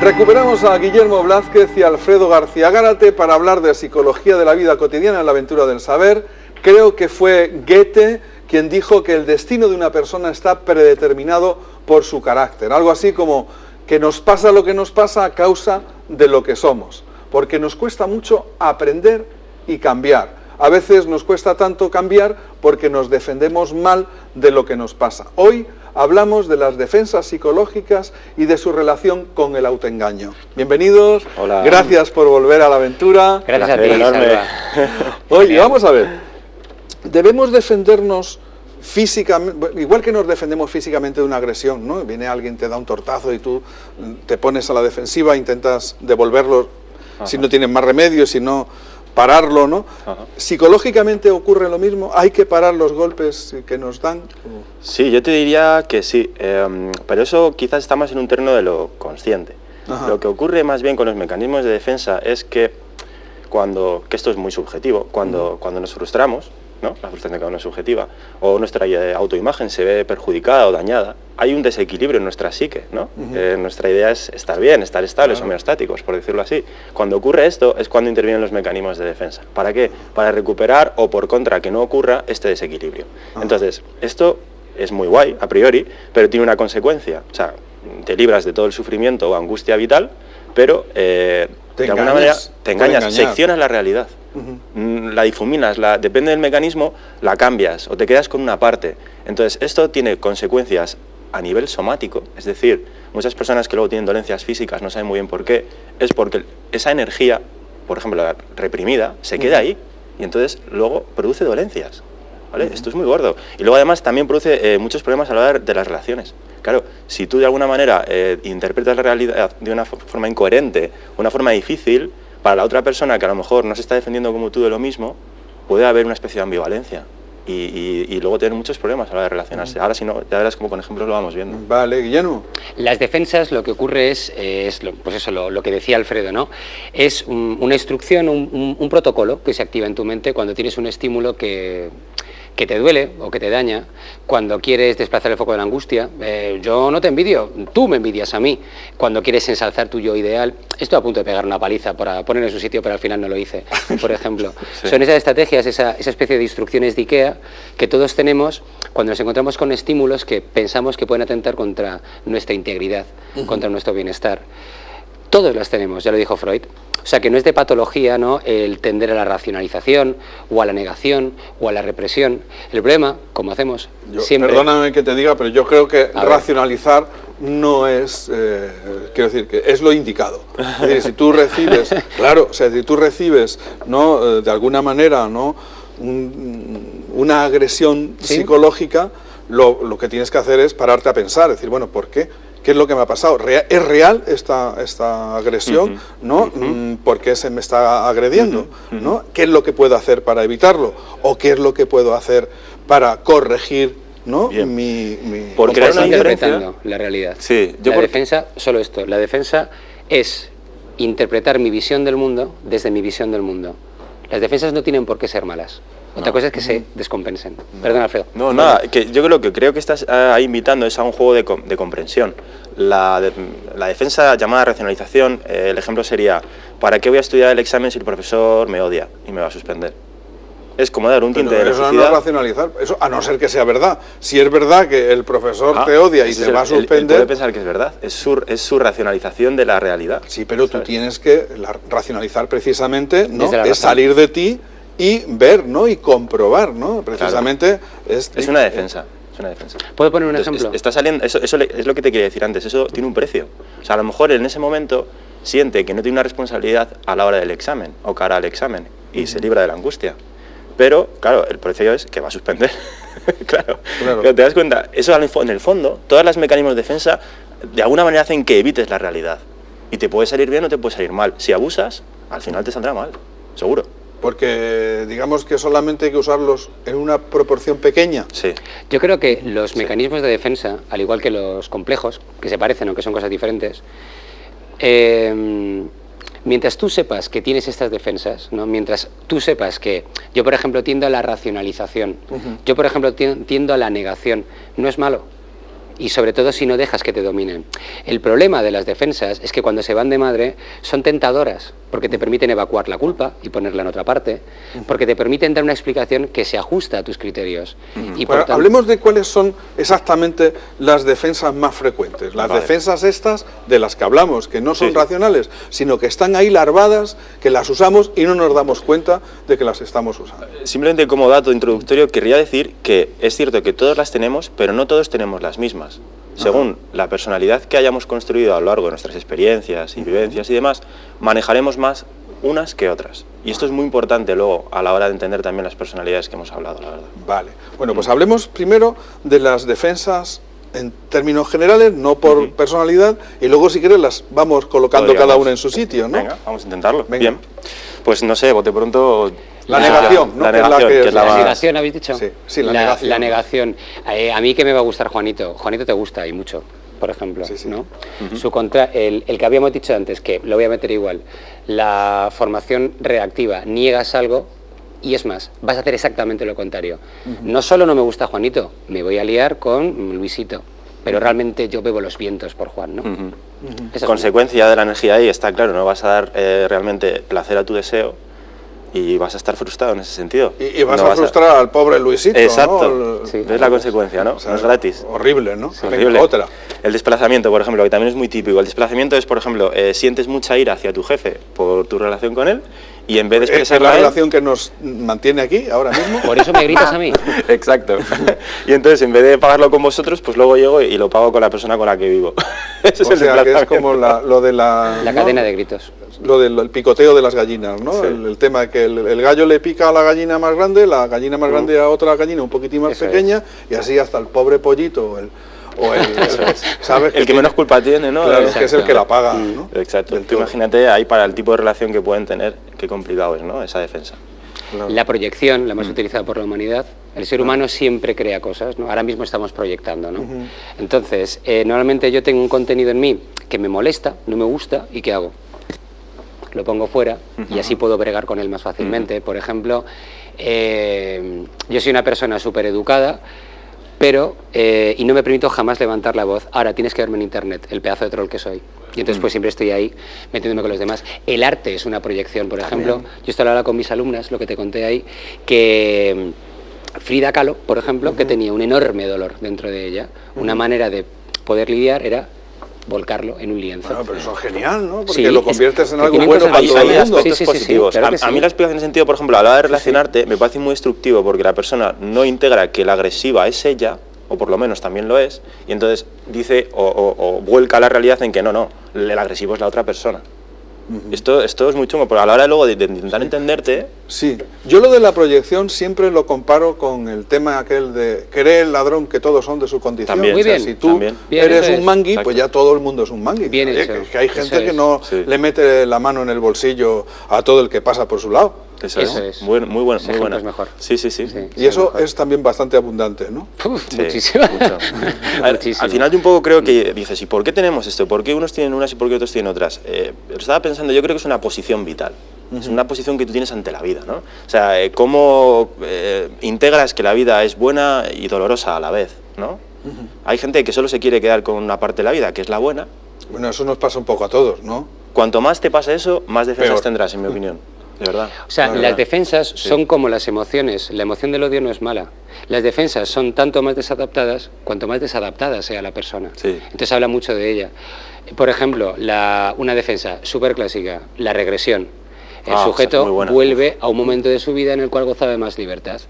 Recuperamos a Guillermo Blázquez y a Alfredo García Gárate para hablar de psicología de la vida cotidiana en la aventura del saber. Creo que fue Goethe quien dijo que el destino de una persona está predeterminado por su carácter. Algo así como que nos pasa lo que nos pasa a causa de lo que somos. Porque nos cuesta mucho aprender y cambiar. A veces nos cuesta tanto cambiar porque nos defendemos mal de lo que nos pasa. Hoy hablamos de las defensas psicológicas y de su relación con el autoengaño. Bienvenidos. Hola. Gracias por volver a la aventura. Gracias a ti, Salva. Oye, vamos a ver. Debemos defendernos físicamente, igual que nos defendemos físicamente de una agresión, ¿no? Viene alguien, te da un tortazo y tú te pones a la defensiva, intentas devolverlo. Ajá. Si no tienes más remedio, si no, pararlo, ¿no? Ajá. ¿Psicológicamente ocurre lo mismo? ¿Hay que parar los golpes que nos dan? Sí, yo te diría que sí, pero eso quizás estamos en un terreno de lo consciente. Ajá. Lo que ocurre más bien con los mecanismos de defensa es que que esto es muy subjetivo, cuando nos frustramos, ¿no? La frustración no es subjetiva, o nuestra autoimagen se ve perjudicada o dañada, hay un desequilibrio en nuestra psique, ¿no? Nuestra idea es estar bien, estar estables, homeostáticos, por decirlo así. Cuando ocurre esto es cuando intervienen los mecanismos de defensa. ¿Para qué? Para recuperar o por contra que no ocurra este desequilibrio. Entonces, esto es muy guay, a priori, pero tiene una consecuencia. O sea, te libras de todo el sufrimiento o angustia vital, pero de alguna manera te engañas, seccionas la realidad. La difuminas, depende del mecanismo, la cambias o te quedas con una parte. Entonces, esto tiene consecuencias a nivel somático, es decir, muchas personas que luego tienen dolencias físicas no saben muy bien por qué, es porque esa energía, por ejemplo, la reprimida, se queda ahí y entonces luego produce dolencias. ¿Vale? Esto es muy gordo. Y luego además también produce muchos problemas a la hora de las relaciones. Claro, si tú de alguna manera interpretas la realidad de una forma incoherente, una forma difícil, para la otra persona que a lo mejor no se está defendiendo como tú de lo mismo, puede haber una especie de ambivalencia y luego tener muchos problemas a la hora de relacionarse. Ahora si no, ya verás como con ejemplos lo vamos viendo. Vale, Guillermo. Las defensas, lo que ocurre es lo que decía Alfredo, ¿no? Es una instrucción, un protocolo que se activa en tu mente cuando tienes un estímulo que te duele o que te daña, cuando quieres desplazar el foco de la angustia. Yo no te envidio, tú me envidias a mí. Cuando quieres ensalzar tu yo ideal, estoy a punto de pegar una paliza para poner en su sitio, pero al final no lo hice, por ejemplo. Sí. Son esas estrategias, esa especie de instrucciones de IKEA que todos tenemos cuando nos encontramos con estímulos que pensamos que pueden atentar contra nuestra integridad, contra nuestro bienestar. Todos las tenemos, ya lo dijo Freud. O sea, que no es de patología, ¿no?, el tender a la racionalización, o a la negación, o a la represión. El problema, como hacemos siempre... Perdóname que te diga, pero yo creo que racionalizar no es... quiero decir, que es lo indicado. Es decir, si tú recibes... Claro, o sea, si tú recibes, ¿no?, de alguna manera, ¿no?, una agresión psicológica, lo que tienes que hacer es pararte a pensar, decir, bueno, ¿por qué? ¿Qué es lo que me ha pasado? ¿Es real esta agresión? ¿No? ¿Por qué se me está agrediendo? ¿No? ¿Qué es lo que puedo hacer para evitarlo? ¿O qué es lo que puedo hacer para corregir, ¿no?, mi porque estás interpretando la realidad. Sí, defensa, solo esto, la defensa es interpretar mi visión del mundo desde mi visión del mundo. Las defensas no tienen por qué ser malas. Otra cosa es que se descompensen. Perdón, Alfredo. No, nada, que yo creo que estás ahí invitando es a un juego de comprensión. La defensa llamada racionalización, el ejemplo sería, ¿para qué voy a estudiar el examen si el profesor me odia y me va a suspender? Es como dar un tinte de electricidad. Eso no es racionalizar, eso, a no ser que sea verdad. Si es verdad que el profesor te odia y te va a suspender... Él puede pensar que es verdad, es su racionalización de la realidad. Sí, pero tú tienes que racionalizar precisamente, ¿no?, es salir de ti y ver, ¿no?, y comprobar, ¿no? Precisamente claro. Es una defensa. Es una defensa. ¿Puedo poner un ejemplo? Está saliendo, eso es lo que te quería decir antes, eso tiene un precio. O sea, a lo mejor en ese momento siente que no tiene una responsabilidad a la hora del examen o cara al examen y se libra de la angustia. Pero, claro, el precio es que va a suspender. claro. Pero te das cuenta, eso en el fondo, todos los mecanismos de defensa de alguna manera hacen que evites la realidad. Y te puede salir bien o te puede salir mal. Si abusas, al final te saldrá mal, seguro. Porque digamos que solamente hay que usarlos en una proporción pequeña. Sí. Yo creo que los mecanismos de defensa, al igual que los complejos, que se parecen aunque son cosas diferentes, mientras tú sepas que tienes estas defensas, ¿no?, mientras tú sepas que yo, por ejemplo, tiendo a la racionalización, yo, por ejemplo, tiendo a la negación, no es malo. y sobre todo si no dejas que te dominen. El problema de las defensas es que cuando se van de madre son tentadoras, porque te permiten evacuar la culpa y ponerla en otra parte, porque te permiten dar una explicación que se ajusta a tus criterios. Y por tanto, hablemos de cuáles son exactamente las defensas más frecuentes, las defensas estas de las que hablamos, que no son racionales, sino que están ahí larvadas, que las usamos y no nos damos cuenta de que las estamos usando. Simplemente como dato introductorio querría decir que es cierto que todos las tenemos, pero no todos tenemos las mismas. Según la personalidad que hayamos construido a lo largo de nuestras experiencias y vivencias y demás, manejaremos más unas que otras. Y esto es muy importante luego a la hora de entender también las personalidades que hemos hablado, la verdad. Vale. Bueno, pues hablemos primero de las defensas en términos generales, no por personalidad, y luego si quieres las vamos colocando cada una en su sitio, ¿no? Venga, vamos a intentarlo. Venga. Bien. Pues no sé, bote pronto... La negación, ¿no? La negación, la negación, ¿habéis dicho? Sí, la negación. La negación. A mí que me va a gustar Juanito. Juanito te gusta y mucho, por ejemplo, ¿no? Su el que habíamos dicho antes, que lo voy a meter igual, la formación reactiva, niegas algo y es más, vas a hacer exactamente lo contrario. No solo no me gusta Juanito, me voy a liar con Luisito, pero realmente yo bebo los vientos por Juan, ¿no? Consecuencia de la energía ahí está claro, no vas a dar realmente placer a tu deseo, y vas a estar frustrado en ese sentido. Y vas a frustrar al pobre Luisito, exacto, ¿no? Sí, es la consecuencia, ¿no? O sea, no es gratis. Horrible, ¿no? Sí, horrible. Otra. El desplazamiento, por ejemplo, que también es muy típico. El desplazamiento es, por ejemplo, sientes mucha ira hacia tu jefe por tu relación con él, y en vez de expresarla... Es la relación que nos mantiene aquí, ahora mismo. Por eso me gritas a mí. Exacto. Y entonces, en vez de pagarlo con vosotros, pues luego llego y lo pago con la persona con la que vivo. Ese es el que es como lo de la... La cadena de gritos. Lo del picoteo de las gallinas, ¿no? Sí. El tema que el gallo le pica a la gallina más grande a otra gallina un poquitín más pequeña, y así hasta el pobre pollito ¿sabes? El que menos culpa tiene, ¿no? Claro, que es el que la paga, ¿no? Exacto. Tú imagínate ahí para el tipo de relación que pueden tener, qué complicado es, ¿no? Esa defensa. Claro. La proyección, la más utilizada por la humanidad, el ser humano siempre crea cosas, ¿no? Ahora mismo estamos proyectando, ¿no? Entonces, normalmente yo tengo un contenido en mí que me molesta, no me gusta, ¿y qué hago? Lo pongo fuera y así puedo bregar con él más fácilmente. Por ejemplo, yo soy una persona súper educada, pero y no me permito jamás levantar la voz. Ahora tienes que verme en internet, el pedazo de troll que soy. Y entonces pues siempre estoy ahí metiéndome con los demás. El arte es una proyección, por ejemplo. Yo estoy hablando con mis alumnas, lo que te conté ahí, que Frida Kahlo, por ejemplo, que tenía un enorme dolor dentro de ella, una manera de poder lidiar era volcarlo en un lienzo. Bueno, pero eso es genial, ¿no? Porque lo conviertes en algo bueno para todo el el mundo. Aspectos positivos. Claro a mí la explicación en sentido, por ejemplo, a la hora de relacionarte, me parece muy destructivo porque la persona no integra que la agresiva es ella, o por lo menos también lo es, y entonces dice o vuelca la realidad en que no, el agresivo es la otra persona. Esto es muy chungo, pero a la hora luego de intentar entenderte... Sí, yo lo de la proyección siempre lo comparo con el tema aquel de cree el ladrón que todos son de su condición. También, muy bien. Si tú eres un mangui, pues ya todo el mundo es un mangui. Bien Oye, hecho. que hay gente que no le mete la mano en el bolsillo a todo el que pasa por su lado. Eso es. Muy bueno. Es mejor. Sí. Y eso es también bastante abundante, ¿no? Muchísimo. Mucho. Al final yo un poco creo que dices, ¿y por qué tenemos esto? ¿Por qué unos tienen unas y por qué otros tienen otras? Lo estaba pensando, yo creo que es una posición vital. Es una posición que tú tienes ante la vida, ¿no? O sea, cómo integras que la vida es buena y dolorosa a la vez, ¿no? Hay gente que solo se quiere quedar con una parte de la vida, que es la buena. Bueno, eso nos pasa un poco a todos, ¿no? Cuanto más te pasa eso, más defensas tendrás, en mi opinión. De verdad. O sea, las defensas son como las emociones. La emoción del odio no es mala. Las defensas son tanto más desadaptadas cuanto más desadaptada sea la persona. Entonces habla mucho de ella. Por ejemplo, una defensa súper clásica, la regresión. El sujeto vuelve a un momento de su vida en el cual gozaba de más libertad.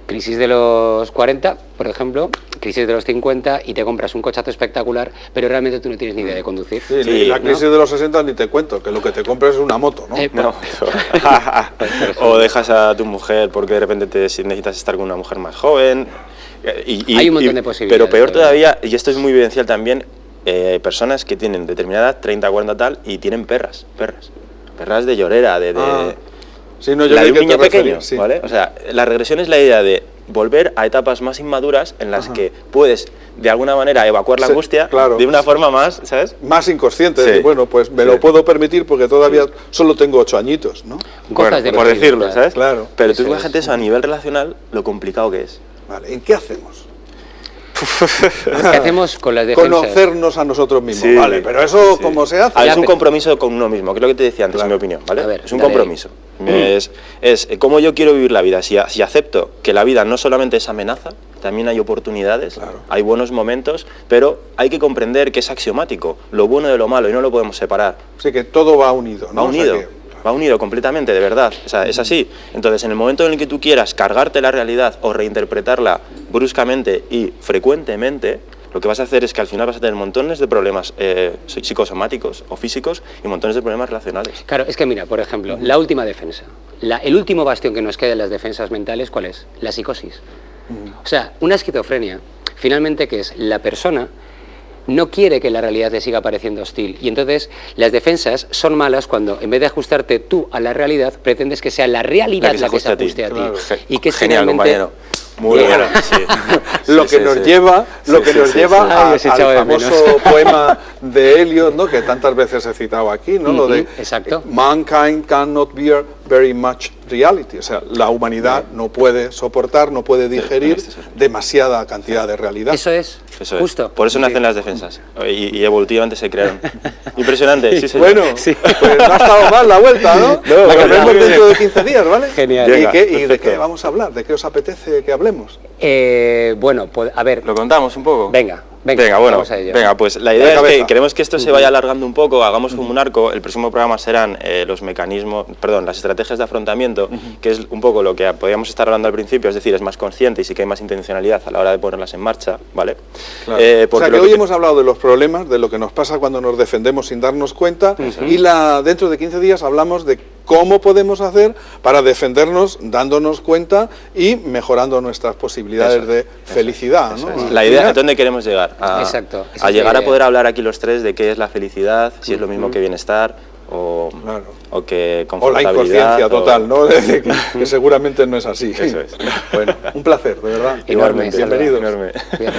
Crisis de los 40, por ejemplo, crisis de los 50 y te compras un cochazo espectacular, pero realmente tú no tienes ni idea de conducir. La crisis de los 60 ni te cuento, que lo que te compras es una moto, ¿no? O dejas a tu mujer porque de repente necesitas estar con una mujer más joven. Hay un montón de posibilidades. Pero peor todavía, y esto es muy evidencial también, personas que tienen determinada edad, 30, 40 tal, y tienen perras de llorera, Sí, no, yo la de un niño pequeño, sí. ¿vale? O sea, la regresión es la idea de volver a etapas más inmaduras en las que puedes, de alguna manera, evacuar la angustia de una forma más, ¿sabes? Más inconsciente. Decir, bueno, pues me lo puedo permitir porque todavía solo tengo 8 añitos, ¿no? Por decirlo, ¿sabes? Claro. Pero tú imagínate eso a nivel relacional, lo complicado que es. Vale, ¿en qué hacemos? ¿Qué hacemos con las defensas? Conocernos a nosotros mismos, Sí, vale, pero eso, sí. ¿cómo se hace? Es un compromiso con uno mismo, que es lo que te decía antes, en mi opinión, ¿vale? A ver, es un dale. compromiso. Es cómo yo quiero vivir la vida. Si acepto que la vida no solamente es amenaza, también hay oportunidades, Claro. hay buenos momentos, pero hay que comprender que es axiomático, lo bueno de lo malo, y no lo podemos separar. Sí, que todo va unido, ¿no? Va O sea unido, que- va unido completamente, de verdad. O sea, es así. Entonces, en el momento en el que tú quieras cargarte la realidad o reinterpretarla bruscamente y frecuentemente, lo que vas a hacer es que al final vas a tener montones de problemas psicosomáticos o físicos y montones de problemas relacionales. Claro, es que mira, por ejemplo, la última defensa, el último bastión que nos queda en las defensas mentales, ¿cuál es? La psicosis. O sea, una esquizofrenia, finalmente, ¿qué es? La persona no quiere que la realidad le siga pareciendo hostil. Y entonces las defensas son malas cuando, en vez de ajustarte tú a la realidad, pretendes que sea la realidad la que se ajuste a ti. Claro. Y que es Genial, finalmente... compañero. Muy Claro. bueno. Sí. Lo que nos lleva, Ay, os echaba de al menos. famoso poema de Eliot, ¿no? Que tantas veces he citado aquí, ¿no? Lo de exacto. mankind cannot bear very much reality, o sea, la humanidad no puede soportar, no puede digerir demasiada cantidad de realidad. Eso es, Eso es. justo. Por eso nacen las defensas y evolutivamente se crearon. Impresionante, sí, señor. Bueno, pues no ha estado mal la vuelta, ¿no? No, La que verdad. vemos dentro de 15 días, ¿vale? Genial. ¿Y, Venga, qué, y de perfecto. qué vamos a hablar? ¿De qué os apetece que hablemos? Bueno, pues, a ver, ¿Lo contamos un poco? venga, Bueno, vamos a ello. venga, pues la De idea es cabeza. que queremos que esto se vaya alargando un poco, hagamos como un arco. El próximo programa serán los mecanismos, perdón, las estrategias de afrontamiento, que es un poco lo que podíamos estar hablando al principio, es decir, es más consciente y sí que hay más intencionalidad a la hora de ponerlas en marcha, ¿vale? Claro. O Porque sea que lo hoy hemos hablado de los problemas, de lo que nos pasa cuando nos defendemos sin darnos cuenta, y dentro de 15 días hablamos de cómo podemos hacer para defendernos dándonos cuenta y mejorando nuestras posibilidades Eso es, de felicidad, Eso ¿no? es. La idea es dónde queremos llegar. Exacto, esa A es la llegar a idea. poder hablar aquí los tres de qué es la felicidad, si es lo mismo que bienestar o, Claro. o que O la confortabilidad. inconsciencia total, ¿no? Es decir, que seguramente no es así. Eso es. Bueno, un placer, de verdad. Enorme, Bienvenidos. Enorme. Cuídate.